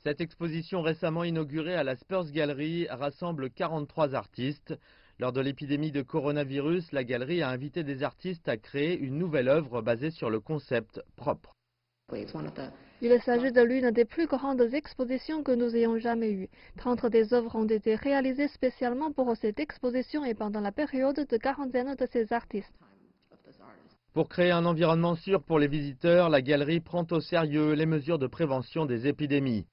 Cette exposition récemment inaugurée à la Spurs Gallery rassemble 43 artistes. Lors de l'épidémie de coronavirus, la galerie a invité des artistes à créer une nouvelle œuvre basée sur le concept propre. Il s'agit de l'une des plus grandes expositions que nous ayons jamais eues. 30 des œuvres ont été réalisées spécialement pour cette exposition et pendant la période de quarantaine de ces artistes. Pour créer un environnement sûr pour les visiteurs, la galerie prend au sérieux les mesures de prévention des épidémies.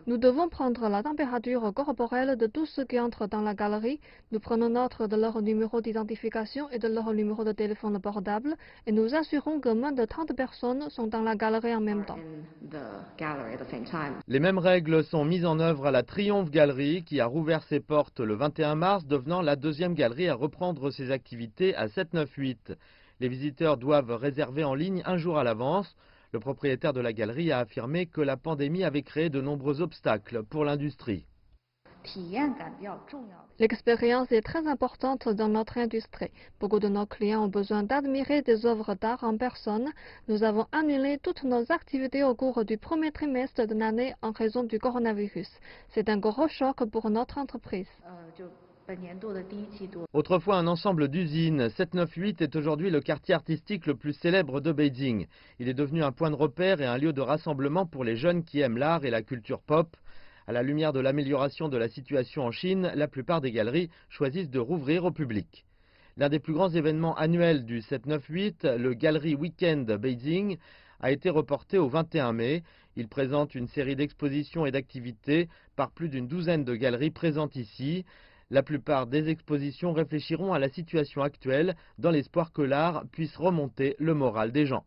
Nous devons prendre la température corporelle de tous ceux qui entrent dans la galerie. Nous prenons note de leur numéro d'identification et de leur numéro de téléphone portable et nous assurons que moins de 30 personnes sont dans la galerie en même temps. Les mêmes règles sont mises en œuvre à la Triumph Gallery qui a rouvert ses portes le 21 mars, devenant la deuxième galerie à reprendre ses activités à 798. Les visiteurs doivent réserver en ligne un jour à l'avance. Le propriétaire de la galerie a affirmé que la pandémie avait créé de nombreux obstacles pour l'industrie. L'expérience est très importante dans notre industrie. Beaucoup de nos clients ont besoin d'admirer des œuvres d'art en personne. Nous avons annulé toutes nos activités au cours du premier trimestre de l'année en raison du coronavirus. C'est un gros choc pour notre entreprise. Autrefois un ensemble d'usines, 798 est aujourd'hui le quartier artistique le plus célèbre de Beijing. Il est devenu un point de repère et un lieu de rassemblement pour les jeunes qui aiment l'art et la culture pop. À la lumière de l'amélioration de la situation en Chine, la plupart des galeries choisissent de rouvrir au public. L'un des plus grands événements annuels du 798, le Gallery Weekend Beijing, a été reporté au 21 mai. Il présente une série d'expositions et d'activités par plus d'une douzaine de galeries présentes ici. La plupart des expositions réfléchiront à la situation actuelle dans l'espoir que l'art puisse remonter le moral des gens.